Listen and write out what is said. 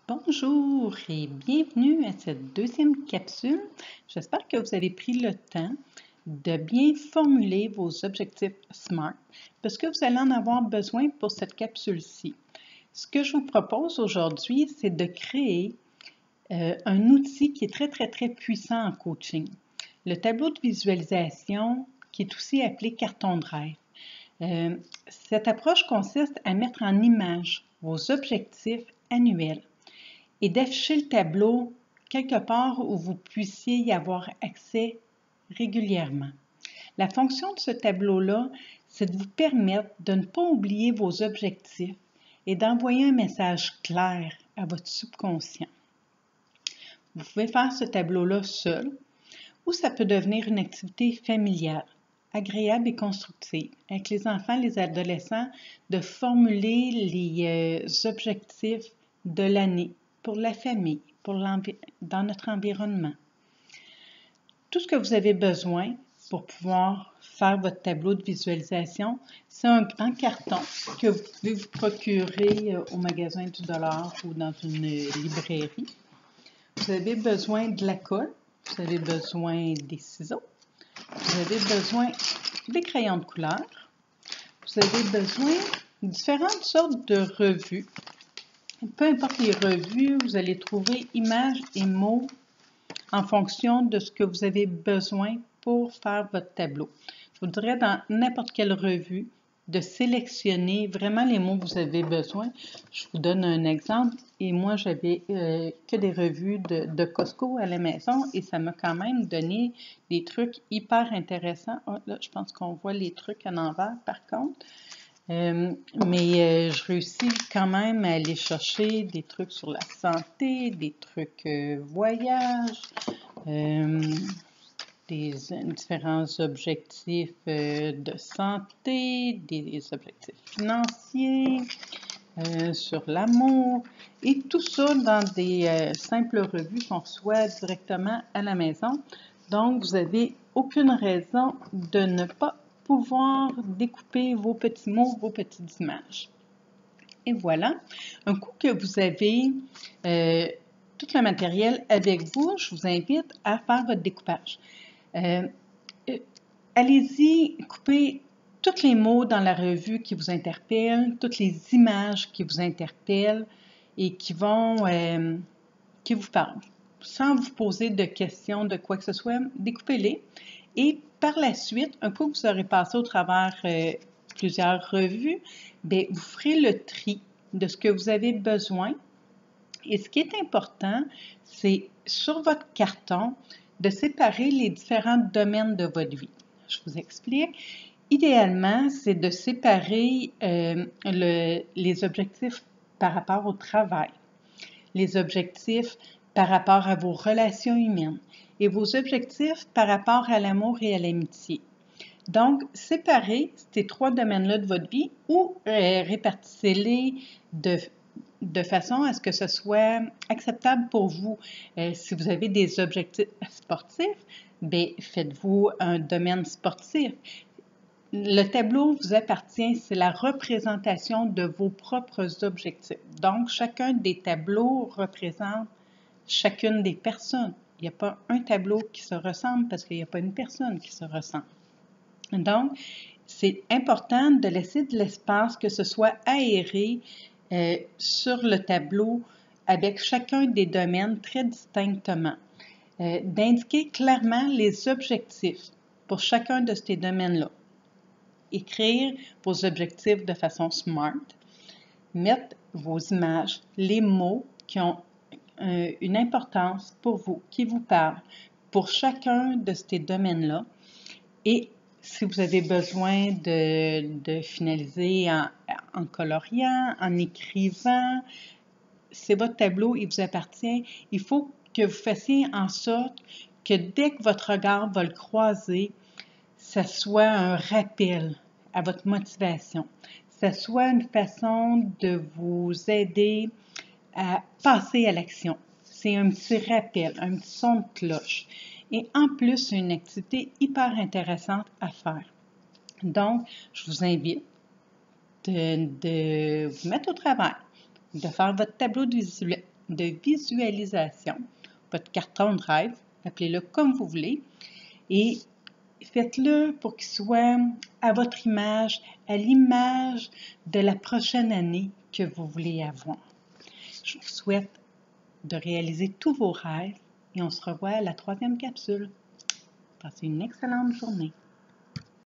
Bonjour et bienvenue à cette deuxième capsule. J'espère que vous avez pris le temps de bien formuler vos objectifs SMART parce que vous allez en avoir besoin pour cette capsule-ci. Ce que je vous propose aujourd'hui, c'est de créer un outil qui est très puissant en coaching. Le tableau de visualisation qui est aussi appelé carton de rêve. Cette approche consiste à mettre en image vos objectifs annuels et d'afficher le tableau quelque part où vous puissiez y avoir accès régulièrement. La fonction de ce tableau-là, c'est de vous permettre de ne pas oublier vos objectifs et d'envoyer un message clair à votre subconscient. Vous pouvez faire ce tableau-là seul ou ça peut devenir une activité familiale, agréable et constructive, avec les enfants, les adolescents, de formuler les objectifs de l'année pour la famille, dans notre environnement. Tout ce que vous avez besoin pour pouvoir faire votre tableau de visualisation, c'est un grand carton que vous pouvez vous procurer au magasin du dollar ou dans une librairie. Vous avez besoin de la colle, vous avez besoin des ciseaux, vous avez besoin des crayons de couleur, vous avez besoin de différentes sortes de revues. Peu importe les revues, vous allez trouver images et mots en fonction de ce que vous avez besoin pour faire votre tableau. Je vous dirais dans n'importe quelle revue de sélectionner vraiment les mots que vous avez besoin. Je vous donne un exemple. Et moi, j'avais que des revues de Costco à la maison et ça m'a quand même donné des trucs hyper intéressants. Oh, là, je pense qu'on voit les trucs à l'envers par contre. Mais je réussis quand même à aller chercher des trucs sur la santé, des trucs voyage, des différents objectifs de santé, des objectifs financiers, sur l'amour, et tout ça dans des simples revues qu'on reçoit directement à la maison. Donc, vous n'avez aucune raison de ne pas pouvoir découper vos petits mots, vos petites images. Et voilà, un coup que vous avez tout le matériel avec vous, je vous invite à faire votre découpage. Allez-y, coupez tous les mots dans la revue qui vous interpellent, toutes les images qui vous interpellent et qui vous parlent. Sans vous poser de questions de quoi que ce soit, découpez-les. Et par la suite, un coup que vous aurez passé au travers plusieurs revues, bien, vous ferez le tri de ce que vous avez besoin. Et ce qui est important, c'est sur votre carton de séparer les différents domaines de votre vie. Je vous explique. Idéalement, c'est de séparer les objectifs par rapport au travail, les objectifs par rapport à vos relations humaines et vos objectifs par rapport à l'amour et à l'amitié. Donc, séparez ces trois domaines-là de votre vie ou répartissez-les de façon à ce que ce soit acceptable pour vous. Si vous avez des objectifs sportifs, bien, faites-vous un domaine sportif. Le tableau vous appartient, c'est la représentation de vos propres objectifs. Donc, chacun des tableaux représente chacune des personnes. Il n'y a pas un tableau qui se ressemble parce qu'il n'y a pas une personne qui se ressemble. Donc, c'est important de laisser de l'espace, que ce soit aéré sur le tableau avec chacun des domaines très distinctement. D'indiquer clairement les objectifs pour chacun de ces domaines-là. Écrire vos objectifs de façon SMART. Mettre vos images, les mots qui ont une importance pour vous, qui vous parlent, pour chacun de ces domaines-là. Et si vous avez besoin de finaliser en coloriant, en écrivant, c'est votre tableau, il vous appartient. Il faut que vous fassiez en sorte que dès que votre regard va le croiser, ça soit un rappel à votre motivation. Ça soit une façon de vous aider à passer à l'action. C'est un petit rappel, un petit son de cloche. Et en plus, c'est une activité hyper intéressante à faire. Donc, je vous invite de vous mettre au travail, de faire votre tableau de de visualisation, votre carton de rêve, appelez-le comme vous voulez, et faites-le pour qu'il soit à votre image, à l'image de la prochaine année que vous voulez avoir. Je vous souhaite de réaliser tous vos rêves et on se revoit à la 3e capsule. Passez une excellente journée.